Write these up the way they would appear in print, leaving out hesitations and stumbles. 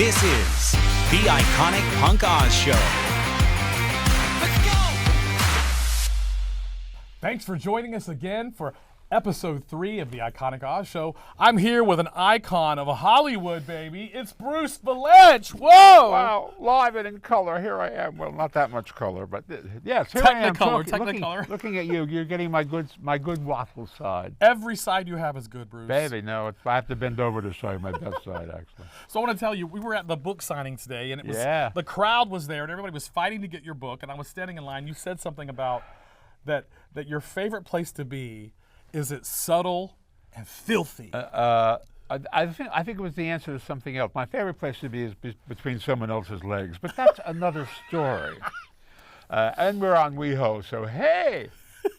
This is the Iconic Punk Oz Show. Let's go! Thanks for joining us again for episode 3 of the Iconic Oz Show. I'm here with an icon of Hollywood, baby. It's Bruce Vilanch. Whoa! Wow, live and in color. Here I am. Well, not that much color, but yes, here I am. Technicolor. Looking at you. You're getting my good waffle side. Every side you have is good, Bruce. Baby, no, I have to bend over to show you my best side, actually. So I want to tell you, we were at the book signing today, and it was the crowd was there, and everybody was fighting to get your book, and I was standing in line. You said something about that your favorite place to be is it subtle and filthy? I think it was the answer to something else. My favorite place to be is between someone else's legs, but that's another story. And we're on WeHo, so hey,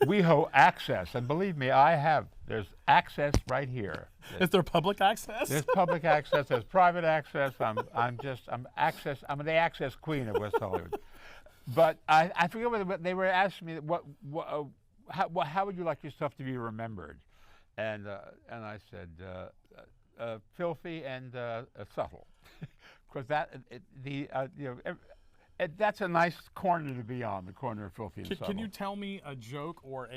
WeHo access, and believe me, there's access right here. Is there public access? There's public access. There's private access. I'm the access queen of West Hollywood. But I forget what they were asking me. How would you like your stuff to be remembered? And I said filthy and subtle, because that's a nice corner to be on, the corner of filthy and subtle. Can you tell me a joke or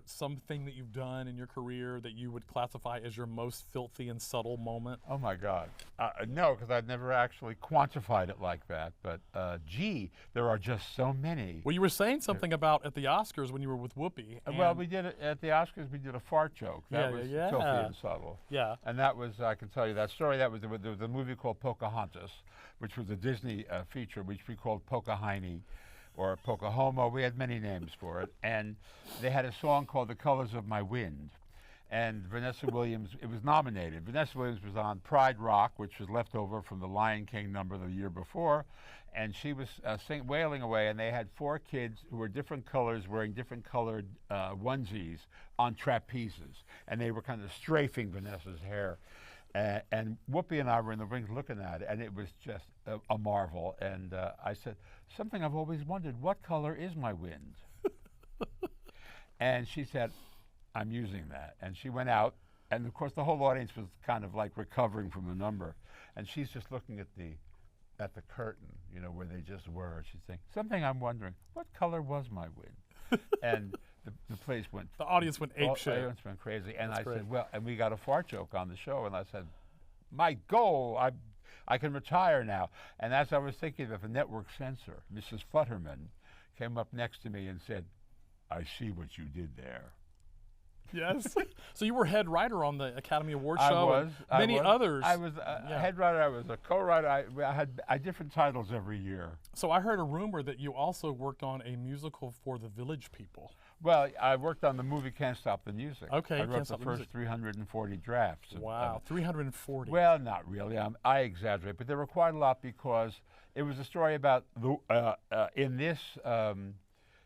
something that you've done in your career that you would classify as your most filthy and subtle moment? Oh my God, no, because I've never actually quantified it like that. But gee, there are just so many. Well, you were saying something about at the Oscars when you were with Whoopi. Well, we did it at the Oscars. We did a fart joke. That was filthy and subtle. Yeah. And that was, I can tell you that story. There was a movie called Pocahontas, which was a Disney feature, which we called Pocahontas or Pocahoma. We had many names for it. And they had a song called The Colors of My Wind. And Vanessa Williams, it was nominated. Vanessa Williams was on Pride Rock, which was left over from the Lion King number the year before. And she was wailing away, and they had 4 kids who were different colors, wearing different colored onesies on trapezes. And they were kind of strafing Vanessa's hair. And Whoopi and I were in the wings looking at it, and it was just a marvel. And I said, something I've always wondered, what color is my wind? And she said, I'm using that. And she went out, and of course the whole audience was kind of like recovering from the number. And she's just looking at the curtain, where they just were. She's saying, something I'm wondering, what color was my wind? And the place went. The audience went apeshit. The audience went crazy, and I said, "Well," and we got a fart joke on the show, and I said, "My goal, I can retire now." And as I was thinking of the network censor, Mrs. Futterman came up next to me and said, "I see what you did there." Yes. So you were head writer on the Academy Award show. Many others. I was a head writer. I was a co-writer. I had different titles every year. So I heard a rumor that you also worked on a musical for the Village People. Well, I worked on the movie Can't Stop the Music. Okay, I wrote the first 340 drafts. Wow, 340. Well, not really. I exaggerate, but there were quite a lot because it was a story about in this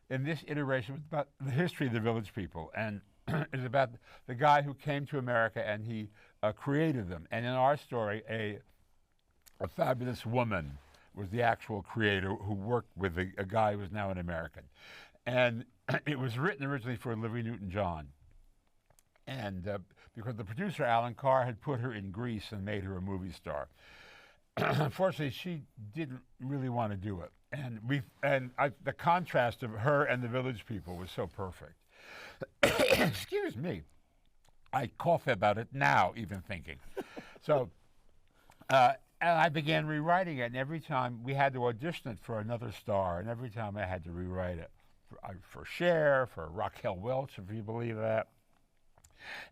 iteration, it was about the history of the Village People, and it's about the guy who came to America and he created them. And in our story, a fabulous woman was the actual creator who worked with a guy who was now an American. And it was written originally for Olivia Newton-John. And because the producer, Alan Carr, had put her in Grease and made her a movie star. Unfortunately, she didn't really want to do it. And the contrast of her and the Village People was so perfect. Excuse me. I cough about it now, even thinking. So, and I began rewriting it, and every time we had to audition it for another star, and every time I had to rewrite it. For Cher, for Raquel Welch, if you believe that.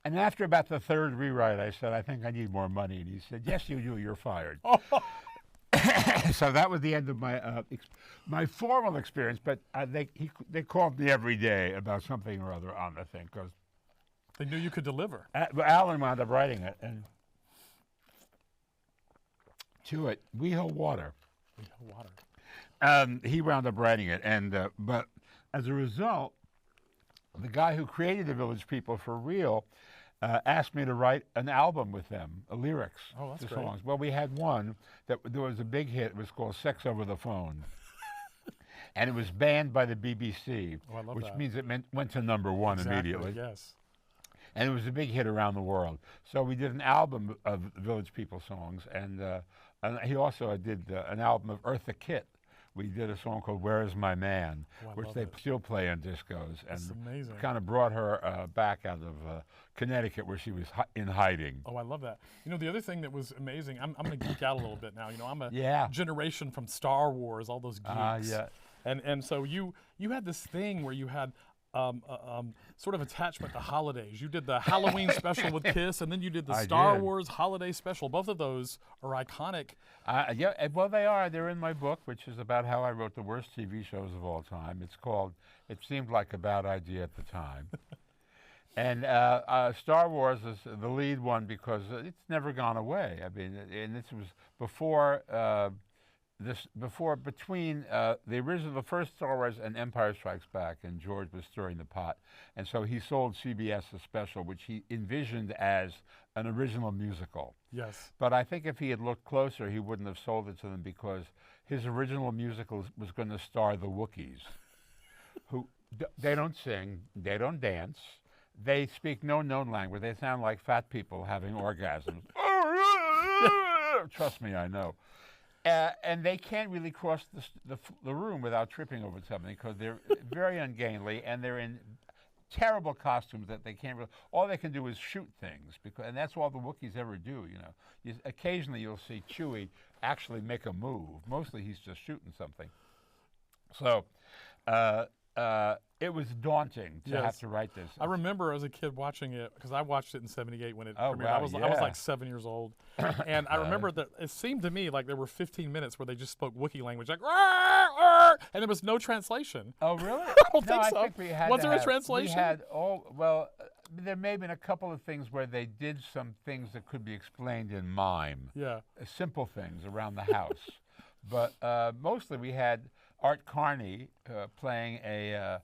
And after about the 3rd rewrite, I said, I think I need more money. And he said, yes, you do, you're fired. So that was the end of my formal experience, but they called me every day about something or other on the thing, because they knew you could deliver. Alan wound up writing it, and to it, WeHo Water. WeHo Water. He wound up writing it, and but as a result, the guy who created the Village People for real asked me to write an album with them, lyrics to songs. Well, we had one that there was a big hit. It was called Sex Over the Phone. And it was banned by the BBC, which means it went to #1 immediately. Yes. And it was a big hit around the world. So we did an album of Village People songs, and And he also did an album of Eartha Kitt. We did a song called "Where Is My Man," which they still play in discos, That's amazing. Kind of brought her back out of Connecticut, where she was in hiding. Oh, I love that. You know, the other thing that was amazing, I'm going to geek out a little bit now. You know, I'm a generation from Star Wars, all those geeks. And so you had this thing where you had sort of attachment to holidays. You did the Halloween special with Kiss, and then you did the Star Wars holiday special. Both of those are iconic. Well, they are. They're in my book, which is about how I wrote the worst TV shows of all time. It's called "It Seemed Like a Bad Idea at the Time." And Star Wars is the lead one because it's never gone away. I mean, and this was before between the first Star Wars and Empire Strikes Back, and George was stirring the pot, and so he sold CBS a special which he envisioned as an original musical. Yes. But I think if he had looked closer, he wouldn't have sold it to them, because his original musical was going to star the Wookiees, who they don't sing, they don't dance, they speak no known language. They sound like fat people having orgasms. Trust me, I know. And they can't really cross the room without tripping over something, because they're very ungainly, and they're in terrible costumes that they can't really. All they can do is shoot things, and that's all the Wookiees ever do. You know, occasionally you'll see Chewie actually make a move. Mostly he's just shooting something. So it was daunting to have to write this. I remember as a kid watching it, because I watched it in '78 when it premiered. Wow, I was like 7 years old, and I remember that it seemed to me like there were 15 minutes where they just spoke Wookiee language, like and there was no translation. Oh, really? I don't think so. I think we had was there a translation? We had there may have been a couple of things where they did some things that could be explained in mime. Yeah. Simple things around the house, but mostly we had Art Carney playing a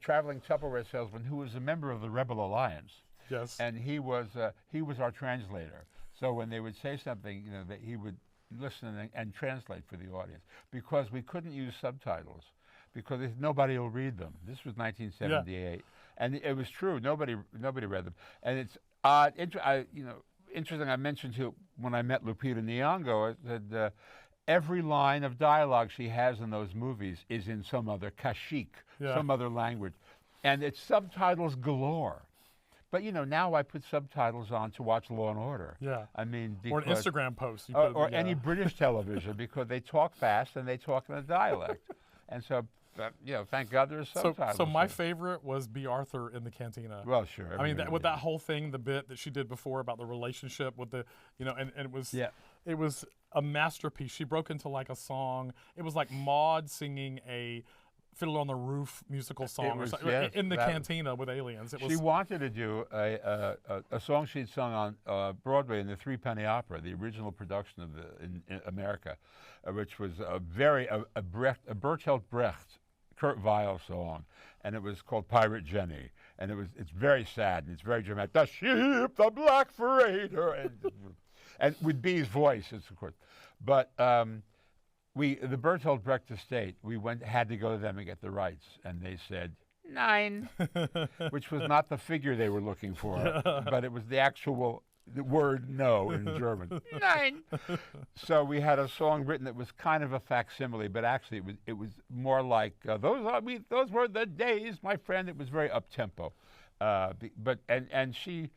traveling Tupperware salesman who was a member of the Rebel Alliance. Yes. And he was our translator. So when they would say something, you know, that he would listen and translate for the audience, because we couldn't use subtitles because nobody will read them. This was 1978, and it was true. Nobody read them, and it's interesting. I mentioned to when I met Lupita Nyong'o that. Every line of dialogue she has in those movies is in some other Kashik, some other language. And it's subtitles galore. But, you know, now I put subtitles on to watch Law & Order. Yeah. I mean, or an Instagram post. Or any British television, because they talk fast and they talk in a dialect. And so, you know, thank God there's subtitles. So my favorite was B. Arthur in the Cantina. Well, sure. I mean, with that whole thing, the bit that she did before about the relationship with the, you know, and it was... Yeah. It was a masterpiece. She broke into like a song. It was like Maude singing a Fiddler on the Roof musical song or something, in the cantina with aliens. She wanted to do a song she'd sung on Broadway in the Three Penny Opera, the original production of in America, which was a Bertolt Brecht, Kurt Weill song, and it was called Pirate Jenny, and it's very sad and it's very dramatic. The ship, the black freighter, and with B's voice, of course. But the Bertolt Brecht estate, had to go to them and get the rights, and they said 9, which was not the figure they were looking for, but it was the word no in German. 9. So we had a song written that was kind of a facsimile, but actually it was more like those were the days, my friend. It was very up tempo, and she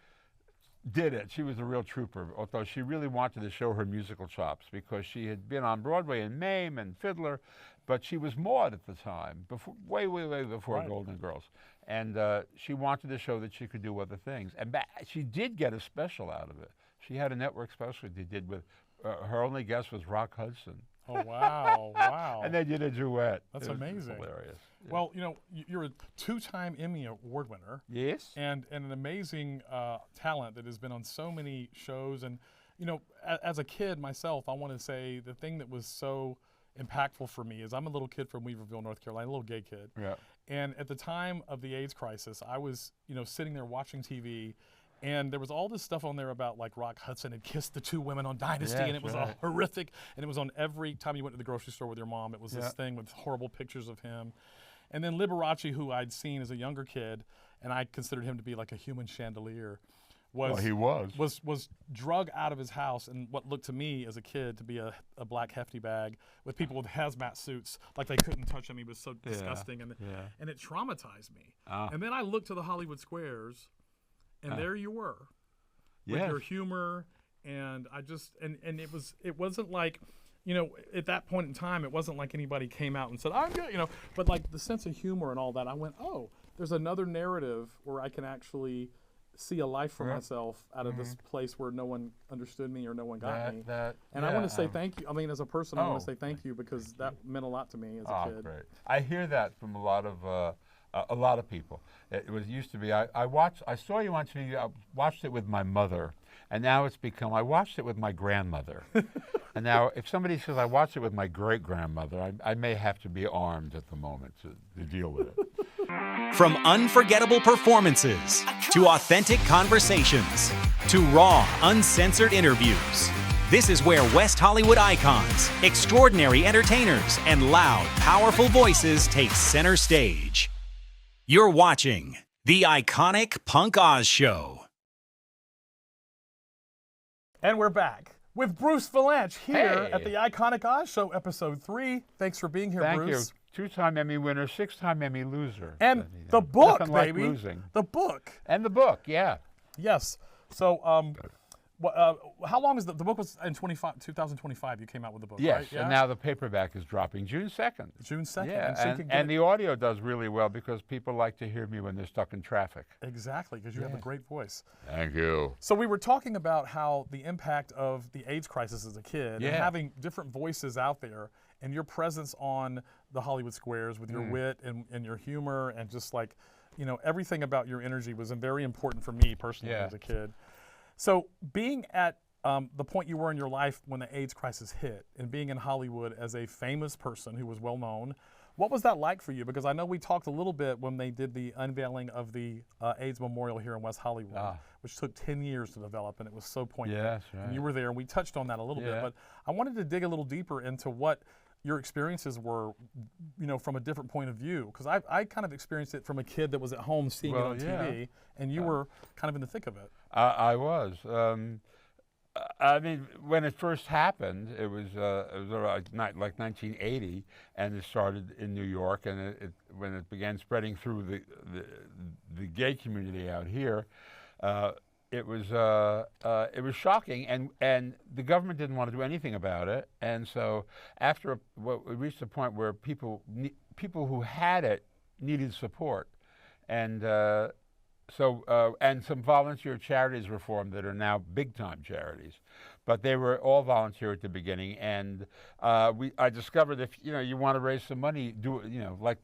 did it. She was a real trooper, although she really wanted to show her musical chops, because she had been on Broadway in Mame and Fiddler, but she was Maude at the time, way before Golden Girls. And she wanted to show that she could do other things. And she did get a special out of it. She had a network special they did with, her only guest was Rock Hudson. Oh, wow, wow. And they did a duet. That's amazing. Hilarious. Yeah. Well, you know, you're a 2-time Emmy Award winner. Yes. And an amazing talent that has been on so many shows. And, you know, as a kid myself, I want to say the thing that was so impactful for me is I'm a little kid from Weaverville, North Carolina, a little gay kid. Yeah. And at the time of the AIDS crisis, I was, you know, sitting there watching TV, and there was all this stuff on there about like Rock Hudson had kissed the 2 women on Dynasty, and it was all horrific. And it was on every time you went to the grocery store with your mom. It was this thing with horrible pictures of him. And then Liberace, who I'd seen as a younger kid, and I considered him to be like a human chandelier, was drug out of his house in what looked to me as a kid to be a black hefty bag with people with hazmat suits, like they couldn't touch him. He was so disgusting, and it traumatized me. And then I looked to the Hollywood Squares, and there you were, with your humor, and I just and it wasn't like, at that point in time, it wasn't like anybody came out and said, I'm good, but like the sense of humor and all that, I went, oh, there's another narrative where I can actually see a life for myself out of this place where no one understood me or no one got me. And I want to say thank you. I mean, as a person, I want to say thank you because that meant a lot to me as a kid. Great. I hear that from a lot of people. It used to be, I saw you on TV, I watched it with my mother, and now it's become, I watched it with my grandmother. And now if somebody says I watched it with my great-grandmother, I may have to be armed at the moment to deal with it. From unforgettable performances to authentic conversations to raw, uncensored interviews, this is where West Hollywood icons, extraordinary entertainers, and loud, powerful voices take center stage. You're watching The Iconic Punk Oz Show. And we're back with Bruce Vilanch here at the Iconic Oz Show, Episode 3. Thanks for being here, Bruce. Thank you. 2-time Emmy winner, 6-time Emmy loser. And the book, baby. Like losing. The book. And the book, yeah. Yes. So, how long is the book was in 2025 you came out with the book, yes, right? Yeah? And now the paperback is dropping June 2nd. June 2nd. Yeah, and the audio does really well because people like to hear me when they're stuck in traffic. Exactly, because you have a great voice. Thank you. So we were talking about how the impact of the AIDS crisis as a kid and having different voices out there and your presence on the Hollywood Squares with your wit and your humor and just like, everything about your energy was very important for me personally as a kid. So being at the point you were in your life when the AIDS crisis hit and being in Hollywood as a famous person who was well known, what was that like for you? Because I know we talked a little bit when they did the unveiling of the AIDS Memorial here in West Hollywood, which took 10 years to develop, and it was so poignant. Yes, right. And you were there, and we touched on that a little bit, but I wanted to dig a little deeper into what your experiences were, from a different point of view. Because I kind of experienced it from a kid that was at home seeing it on TV, and you were kind of in the thick of it. I was. I mean, when it first happened, it was like 1980, and it started in New York, and when it began spreading through the gay community out here, it was shocking, and the government didn't want to do anything about it, and so after we reached a point where people who had it needed support, and and some volunteer charities were formed that are now big-time charities, but they were all volunteer at the beginning. And I discovered if you want to raise some money, do like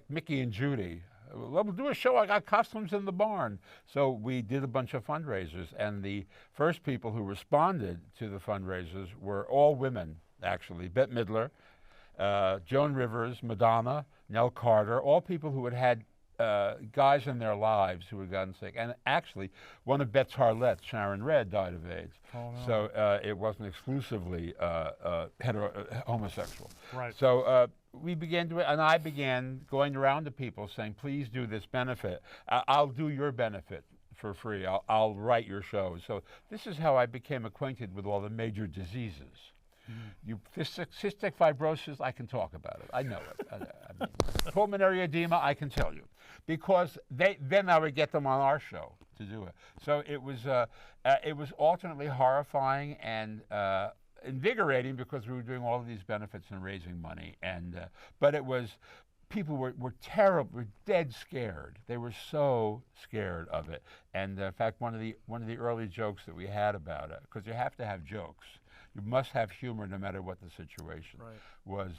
Mickey and Judy. We'll do a show. I got costumes in the barn. So we did a bunch of fundraisers, and the first people who responded to the fundraisers were all women, actually. BetteMidler, Joan Rivers, Madonna, Nell Carter, all people who had guys in their lives who had gotten sick. And actually, one of Bette's harlots, Sharon Red, died of AIDS. Oh, no. So it wasn't exclusively homosexual. Right. So we began to, and I began going around to people saying, please do this benefit. I'll do your benefit for free. I'll write your shows. So this is how I became acquainted with all the major diseases. Cystic fibrosis, I can talk about it. I know it. I mean, pulmonary edema, I can tell you, because then I would get them on our show to do it. So it was alternately horrifying and invigorating because we were doing all of these benefits and raising money. And but it was people were terrible, were dead scared. They were so scared of it. And in fact, one of the early jokes that we had about it, because you have to have jokes. You must have humor no matter what the situation. Right. Was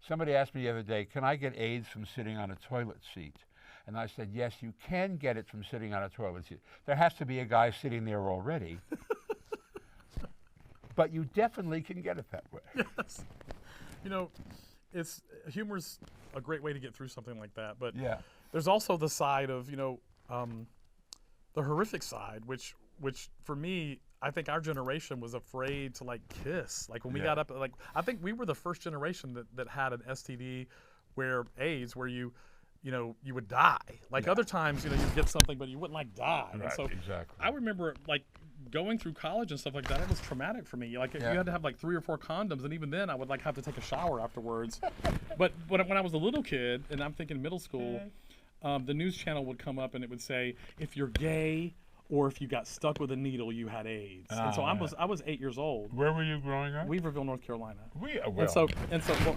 somebody asked me the other day, can I get AIDS from sitting on a toilet seat? And I said, yes, you can get it from sitting on a toilet seat. There has to be a guy sitting there already. But you definitely can get it that way. Yes. Humor's a great way to get through something like that. But there's also the side of, the horrific side, which for me, I think our generation was afraid to kiss. Like when we got up, I think we were the first generation that had an STD AIDS where you would die. Like other times, you'd get something, but you wouldn't like die. Right, and so exactly. I remember like going through college and stuff like that. It was traumatic for me. Like you had to have like 3 or 4 condoms, and even then I would like have to take a shower afterwards. But when I was a little kid, and I'm thinking middle school, the news channel would come up and it would say, if you're gay or if you got stuck with a needle, you had AIDS. And so I was 8 years old. Where were you growing up? Weaverville, North Carolina. Well, well,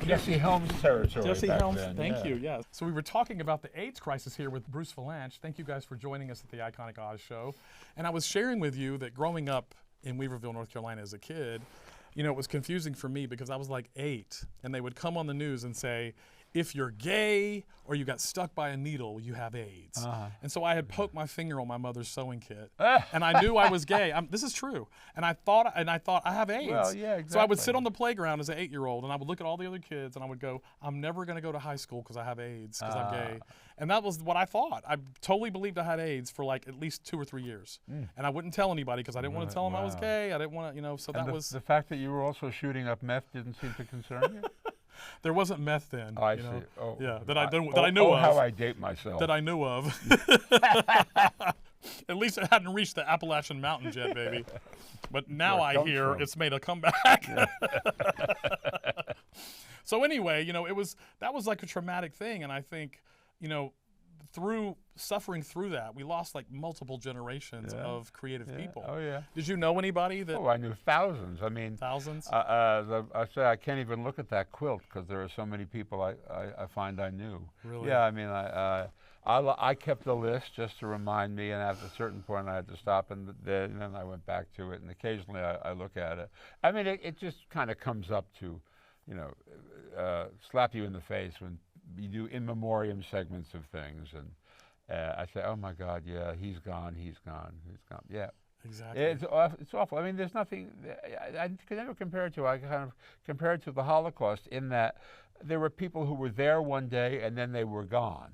Jesse Helms territory. Jesse back Helms, then, thank you. Yes. So we were talking about the AIDS crisis here with Bruce Vilanch. Thank you guys for joining us at the Iconic Oz Show. And I was sharing with you that growing up in Weaverville, North Carolina, as a kid, it was confusing for me because I was like 8, and they would come on the news and say, if you're gay or you got stuck by a needle, you have AIDS. And so I had poked my finger on my mother's sewing kit, and I knew I was gay. This is true. And I thought I have AIDS. Well, yeah, exactly. So I would sit on the playground as an 8-year-old, and I would look at all the other kids, and I would go, I'm never going to go to high school because I have AIDS, because I'm gay. And that was what I thought. I totally believed I had AIDS for like at least 2 or 3 years. And I wouldn't tell anybody because I didn't want to tell them I was gay. I didn't want to, so and that was... The fact that you were also shooting up meth didn't seem to concern you? There wasn't meth then. I see. Oh, yeah, that I knew of. How I date myself. That I knew of. At least it hadn't reached the Appalachian Mountains yet, baby. But now I hear it's made a comeback. So anyway, that was like a traumatic thing, and I think, through suffering through that, we lost like multiple generations of creative people. Oh yeah. Did you know anybody that? Oh, I knew thousands. I mean, thousands. I say I can't even look at that quilt because there are so many people I find I knew. Really? Yeah. I mean, I kept a list just to remind me, and at a certain point I had to stop, and then I went back to it, and occasionally I look at it. I mean, it just kind of comes up to, slap you in the face when you do in memoriam segments of things, and I say, oh my God, yeah, he's gone. Yeah. Exactly. It's awful. I mean, there's nothing, I could never compare it to, I kind of compare it to the Holocaust in that there were people who were there one day and then they were gone.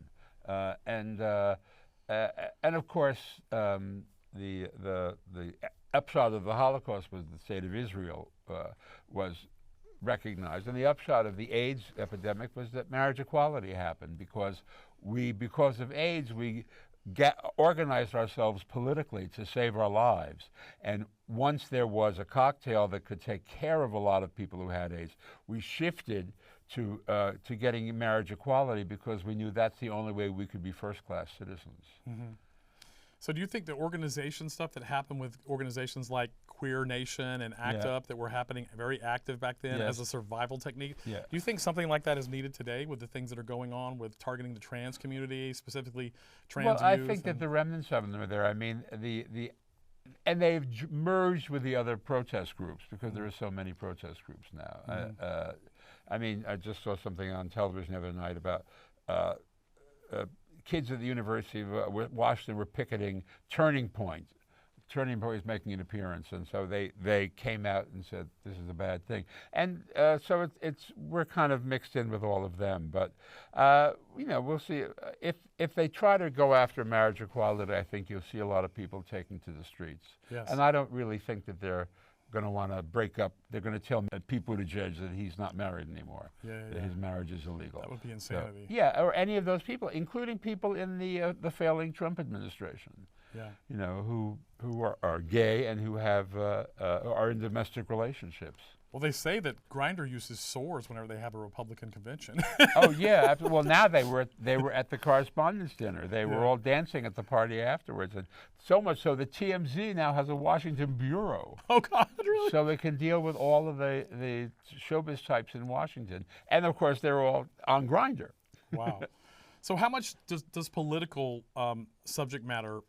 And of course, the upshot of the Holocaust was the state of Israel was recognized, and the upshot of the AIDS epidemic was that marriage equality happened because of AIDS we organized ourselves politically to save our lives. And once there was a cocktail that could take care of a lot of people who had AIDS, we shifted to getting marriage equality because we knew that's the only way we could be first-class citizens. Mm-hmm. So do you think the organization stuff that happened with organizations like Queer Nation and ACT UP that were happening very active back then as a survival technique, do you think something like that is needed today with the things that are going on with targeting the trans community, specifically trans youth? Well, I think that the remnants of them are there. I mean, and they've merged with the other protest groups because there are so many protest groups now. Mm-hmm. I mean, I just saw something on television the other night about kids at the University of Washington were picketing Turning Point. Turning Point is making an appearance, and so they came out and said this is a bad thing. And so we're kind of mixed in with all of them. But we'll see. If they try to go after marriage equality, I think you'll see a lot of people taking to the streets. Yes. And I don't really think that they're going to want to break up. They're going to tell Pete Buttigieg that he's not married anymore. That his marriage is illegal. That would be insanity. So, or any of those people, including people in the failing Trump administration. Who are gay and who have are in domestic relationships. Well, they say that Grindr uses swords whenever they have a Republican convention. Oh yeah, well now they were at the correspondence dinner. They were all dancing at the party afterwards, and so much so that TMZ now has a Washington bureau. Oh God, really? So they can deal with all of the showbiz types in Washington, and of course they're all on Grindr. Wow. So how much does political subject matter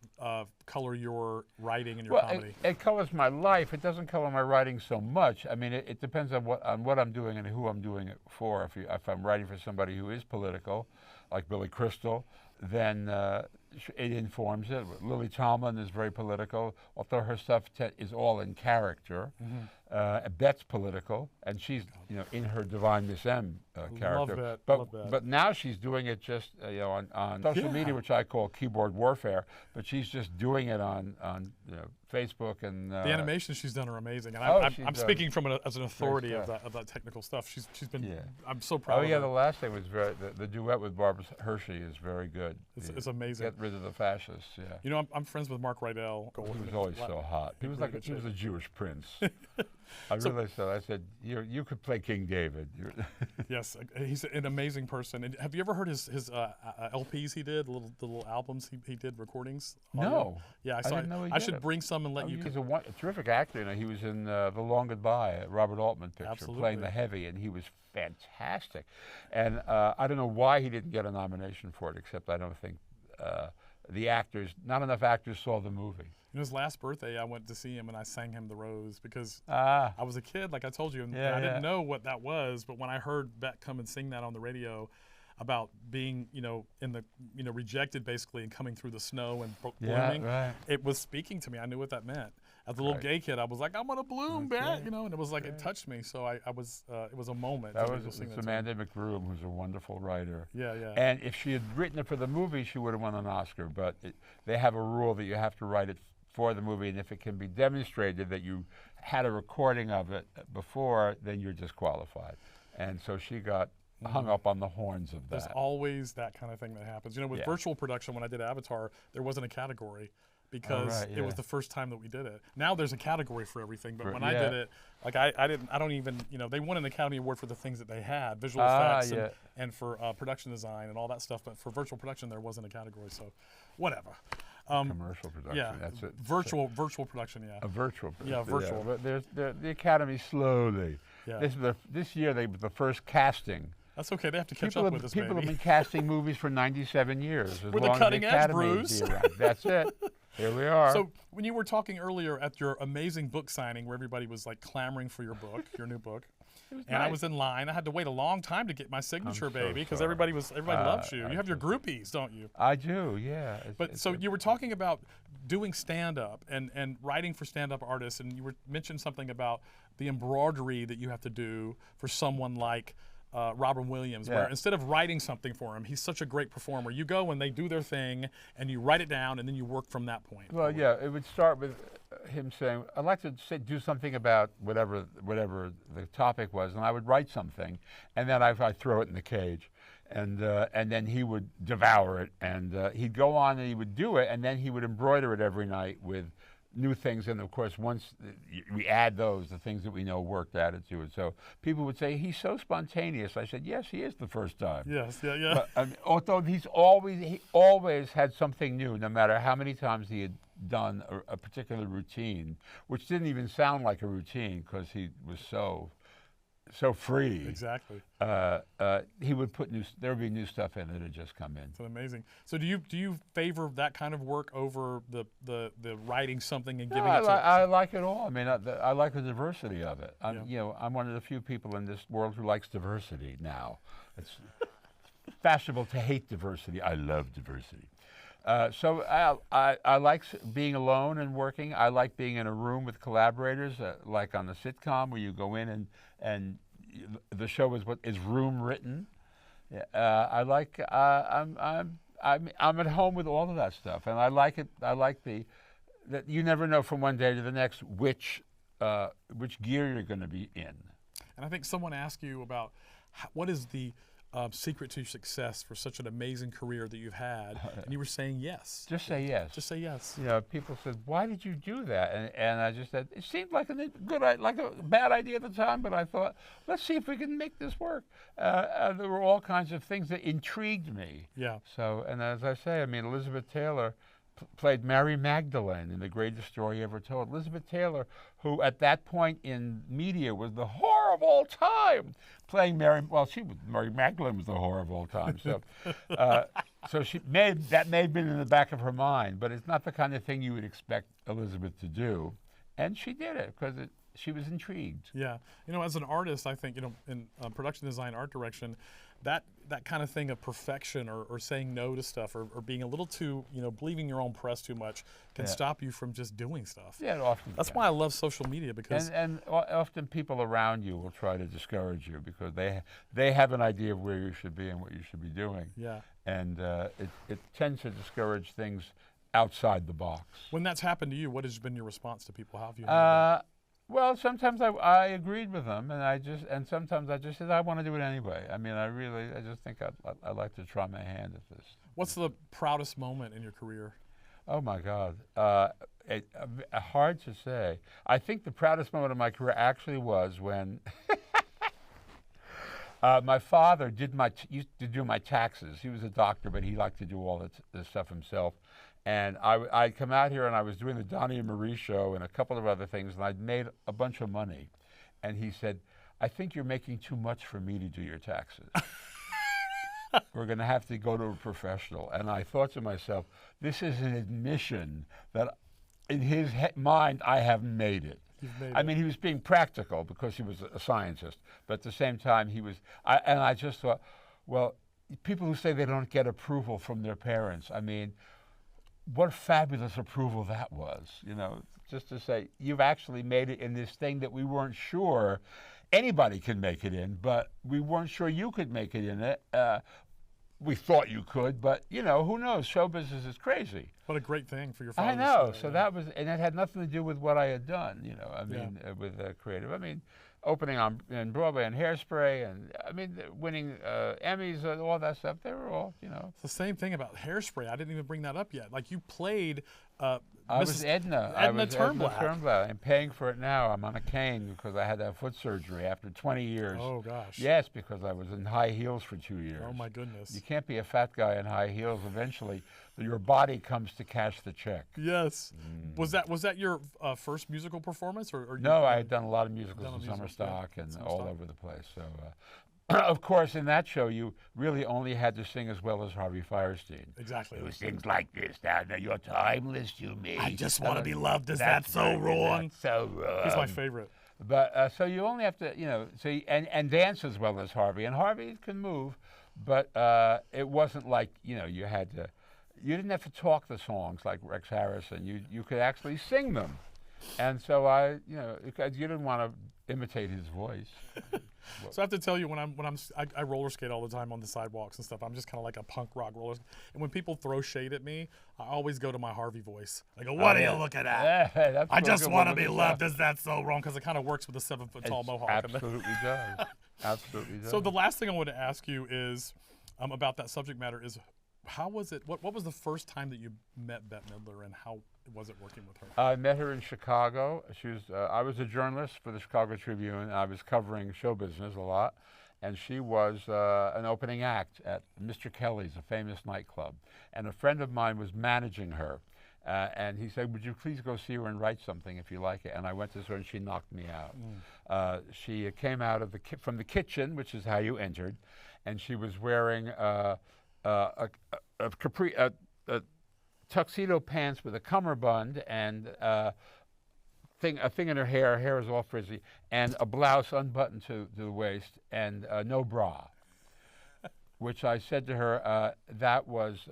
color your writing and your comedy? It colors my life. It doesn't color my writing so much. I mean, it depends on what I'm doing and who I'm doing it for. If I'm writing for somebody who is political, like Billy Crystal, then it informs it. Lily Tomlin is very political, although her stuff is all in character. Mm-hmm. Bette's political, and she's in her Divine Miss M character. Love Bet. But now she's doing it just on social media, which I call keyboard warfare. But she's just doing it on Facebook and the animations she's done are amazing. And I'm speaking from as an authority of that technical stuff. She's been. Yeah. I'm so proud. of her. The last thing was the duet with Barbara Hershey is very good. It's amazing. Get rid of the fascists. Yeah. I'm friends with Mark Rydell. He was always so hot. He was he was a Jewish prince. I said, you could play King David. Yes, he's an amazing person. And have you ever heard his LPs he did, the little albums he did, recordings? No. Yeah, I should bring some and let you. He's a terrific actor. He was in The Long Goodbye, a Robert Altman picture, playing the heavy, and he was fantastic. And I don't know why he didn't get a nomination for it, except I don't think not enough actors saw the movie. His last birthday, I went to see him and I sang him The Rose because I was a kid, like I told you, and I didn't know what that was. But when I heard Beck come and sing that on the radio about being, in the, rejected basically and coming through the snow and blooming, it was speaking to me. I knew what that meant. As a little gay kid, I was like, I'm gonna bloom, Beck, and it was like it touched me. So it was a moment. That was Amanda McBroom, who's a wonderful writer. Yeah. And if she had written it for the movie, she would have won an Oscar. But they have a rule that you have to write it for the movie, and if it can be demonstrated that you had a recording of it before, then you're disqualified. And so she got hung up on the horns of that. There's always that kind of thing that happens. With virtual production, when I did Avatar, there wasn't a category because it was the first time that we did it. Now there's a category for everything, but when I did it, like I don't even, they won an Academy Award for the things that they had, visual effects and for production design and all that stuff, but for virtual production there wasn't a category, so whatever. Commercial production. Yeah, that's it. Virtual production. Yeah. A virtual. Yeah, virtual. But there's the Academy slowly. Yeah. This year they were the first casting. That's okay. They have to catch up with us. People have been casting movies for 97 years. We're the cutting edge, Bruce. That's it. Here we are. So when you were talking earlier at your amazing book signing, where everybody was like clamoring for your book, your new book. And I was in line. I had to wait a long time to get my signature, baby, because everybody loves you. You have your groupies, don't you? I do, yeah. So you were talking about doing stand-up and writing for stand-up artists, and you mentioned something about the embroidery that you have to do for someone like Robin Williams, where instead of writing something for him, he's such a great performer. You go and they do their thing, and you write it down, and then you work from that point. Well, it would start with him saying, I'd like to do something about whatever the topic was, and I would write something, and then I'd throw it in the cage. And then he would devour it, and he'd go on and he would do it, and then he would embroider it every night with new things. And of course, once we add those, the things that we know worked added to it. So people would say, he's so spontaneous. I said, yes, he is the first time. Yes, yeah. But, although he always had something new, no matter how many times he had done a particular routine, which didn't even sound like a routine because he was so free. Exactly. He would there would be new stuff in it that had just come in. It's amazing. So do you favor that kind of work over the writing something and giving it to? I like it all. I mean, I like the diversity of it. I'm one of the few people in this world who likes diversity now. It's fashionable to hate diversity. I love diversity. So I like being alone and working. I like being in a room with collaborators, like on the sitcom where you go in and the show is room written. I'm at home with all of that stuff, and I like it. I like that you never know from one day to the next which gear you're going to be in. And I think someone asked you about what is the secret to success for such an amazing career that you've had, and you were saying yes. Just say yes. Just say yes. People said, "Why did you do that?" And I just said, it seemed like a bad idea at the time, but I thought, let's see if we can make this work. There were all kinds of things that intrigued me. Yeah. So, and as I say, Elizabeth Taylor played Mary Magdalene in The Greatest Story Ever Told. Elizabeth Taylor, who at that point in media was the whore of all time, playing Mary Magdalene was the whore of all time. So, so that may have been in the back of her mind, but it's not the kind of thing you would expect Elizabeth to do, and she did it because she was intrigued. Yeah. You know, as an artist, I think, you know, in production design, art direction, that kind of thing of perfection or saying no to stuff or being a little too, you know, believing your own press too much can stop you from just doing stuff. Yeah, often. That's why I love social media, because and often people around you will try to discourage you because they have an idea of where you should be and what you should be doing. Yeah. And it tends to discourage things outside the box. When that's happened to you, what has been your response to people? How have you handled that? Well, sometimes I agreed with them, and sometimes I just said I want to do it anyway. I mean, I just think I'd like to try my hand at this. What's the proudest moment in your career? Oh my God, hard to say. I think the proudest moment of my career actually was when my father used to do my taxes. He was a doctor, but he liked to do all the stuff himself. And I'd come out here and I was doing the Donnie and Marie show and a couple of other things, and I'd made a bunch of money. And he said, I think you're making too much for me to do your taxes. We're going to have to go to a professional. And I thought to myself, this is an admission that in his mind, I haven't made it. I mean, he was being practical because he was a scientist. But at the same time, I just thought, well, people who say they don't get approval from their parents, I mean, what fabulous approval that was, you know, just to say, you've actually made it in this thing that we weren't sure anybody could make it in, but we weren't sure you could make it in it. We thought you could, but, you know, who knows? Show business is crazy. What a great thing for your father. I know. So that was, and it had nothing to do with what I had done, you know, I mean, with creative. I mean, opening in Broadway and Hairspray, and I mean, winning Emmys and all that stuff. They were all, you know. It's the same thing about Hairspray. I didn't even bring that up yet. Like, you played I was Edna. Edna Turnblad. I'm paying for it now. I'm on a cane because I had to have foot surgery after 20 years. Oh, gosh. Yes, because I was in high heels for 2 years. Oh, my goodness. You can't be a fat guy in high heels. Eventually, your body comes to cash the check. Yes. Was that your first musical performance? Or no, I had done a lot of musicals in summer stock and all over the place. So, of course, in that show, you really only had to sing as well as Harvey Firestein. Exactly. It was things like this. Now you're timeless to me. I just want to be loved. Is that so wrong? So wrong. He's my favorite. But so you only have to, you know, and dance as well as Harvey. And Harvey can move, but it wasn't like, you know, you didn't have to talk the songs like Rex Harrison. You could actually sing them. And so you know, because you didn't want to imitate his voice. So I have to tell you, I roller skate all the time on the sidewalks and stuff. I'm just kind of like a punk rock roller. And when people throw shade at me, I always go to my Harvey voice. I go, "What are you looking at? Yeah, I just want to be loved. Is that so wrong?" Because it kind of works with a 7-foot-tall mohawk. Absolutely does. Absolutely does. So the last thing I want to ask you is about that subject matter is, how was it? What was the first time that you met Bette Midler, and how was it working with her? I met her in Chicago. I was a journalist for the Chicago Tribune. I was covering show business a lot, and she was an opening act at Mr. Kelly's, a famous nightclub. And a friend of mine was managing her, and he said, "Would you please go see her and write something if you like it?" And I went to her, and she knocked me out. She came out of from the kitchen, which is how you entered, and she was wearing a tuxedo pants with a cummerbund and a thing in her hair. Her hair is all frizzy, and a blouse unbuttoned to the waist, and no bra. Which I said to her, that was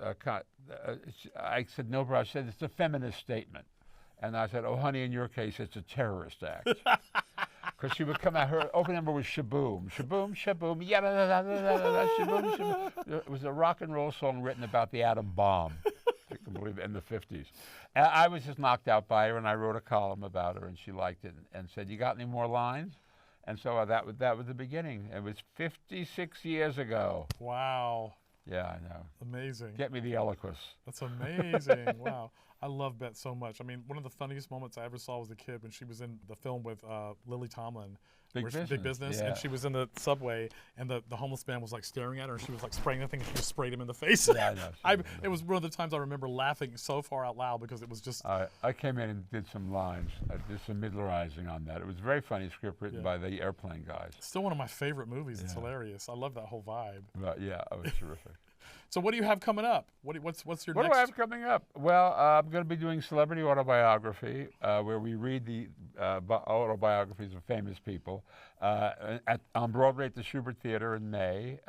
I said no bra. She said it's a feminist statement, and I said, "Oh, honey, in your case, it's a terrorist act." Because she would come out, her opening number was Shaboom, Shaboom, Shaboom, yada, da, da, da, da, da, Shaboom, Shaboom. It was a rock and roll song written about the atom bomb, I can believe it, in the 50s. And I was just knocked out by her, and I wrote a column about her, and she liked it and said, "You got any more lines?" And so that was the beginning. It was 56 years ago. Wow. Yeah, I know. Amazing. Get me the Eloquus. That's amazing. Wow. I love Bette so much. I mean, one of the funniest moments I ever saw was a kid when she was in the film with Lily Tomlin. Big Business. Yeah. And she was in the subway, and the homeless man was like staring at her, and she was like spraying the thing, and she just sprayed him in the face. Yeah, I know. It was one of the times I remember laughing so far out loud because it was just... I came in and did some lines. I did some Midlerizing on that. It was a very funny script written by the Airplane guys. Still one of my favorite movies. It's hilarious. I love that whole vibe. But yeah, it was terrific. So what do you have coming up? What's your What next? do I have coming up? Well, I'm going to be doing celebrity autobiography, where we read the autobiographies of famous people on Broadway at the Schubert Theater in May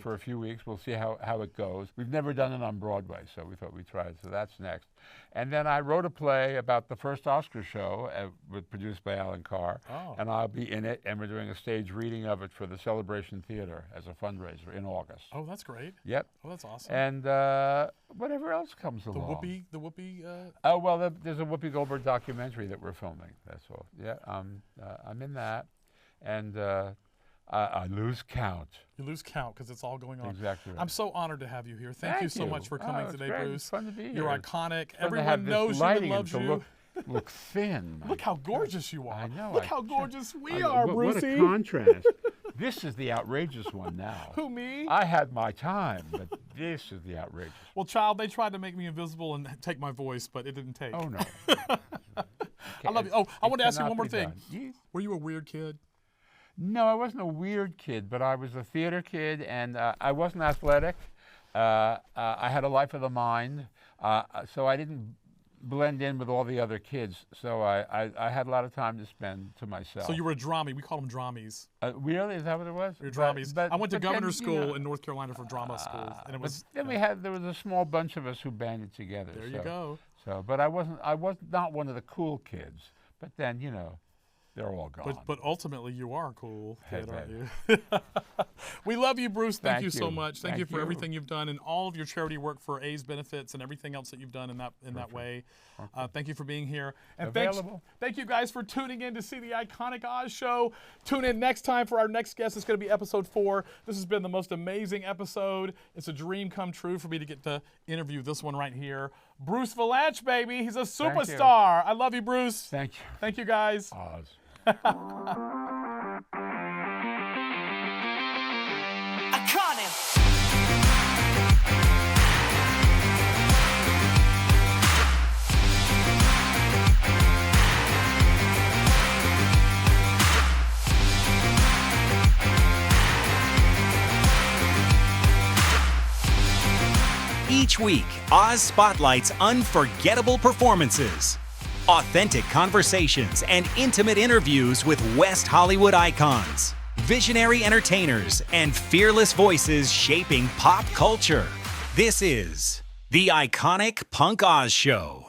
for a few weeks. We'll see how it goes. We've never done it on Broadway, so we thought we'd try it. So that's next. And then I wrote a play about the first Oscar show, produced by Alan Carr, and I'll be in it. And we're doing a stage reading of it for the Celebration Theater as a fundraiser in August. Oh, that's great. Yep. Oh, that's awesome. And whatever else comes along. The Whoopi. Oh well, there's a Whoopi Goldberg documentary that we're filming. That's all. Yeah, I'm in that, and I lose count. You lose count because it's all going on. Exactly right. I'm so honored to have you here. Thank you so much for coming today, great. Bruce. It's fun to be here. You're iconic. It's fun to Everyone have knows this you and lighting loves to you. Look thin. Look how gorgeous you are. I know. Look how gorgeous we are, Brucey. What a contrast. This is the outrageous one now. Who, me? I had my time, but this is the outrageous. Well, child, they tried to make me invisible and take my voice, but it didn't take. Oh, no. I love you. Oh, I want to ask you cannot one more be thing. done. Yes. Were you a weird kid? No, I wasn't a weird kid, but I was a theater kid, and I wasn't athletic. I had a life of the mind, so I didn't blend in with all the other kids. So I had a lot of time to spend to myself. So you were a drammy. We called them dramies. Really? Is that what it was? You're dramies. I went to governor's then, school in North Carolina for drama school, and it was. Then there was a small bunch of us who banded together. There you go. So, but I was not one of the cool kids. But then, they're all gone. But ultimately, you are a cool kid, Hey, aren't you? We love you, Bruce. Thank you so you. much. Thank you for you. everything you've done and all of your charity work for AIDS benefits and everything else that you've done in that way. Thank you for being here. And thank you guys for tuning in to see the Iconic Oz Show. Tune in next time for our next guest. It's going to be episode 4. This has been the most amazing episode. It's a dream come true for me to get to interview this one right here. Bruce Vilanch, baby. He's a superstar. I love you, Bruce. Thank you. Thank you, guys. Oz. Iconic. Each week, Oz spotlights unforgettable performances, authentic conversations, and intimate interviews with West Hollywood icons, visionary entertainers, and fearless voices shaping pop culture. This is the Iconic Punk Oz Show.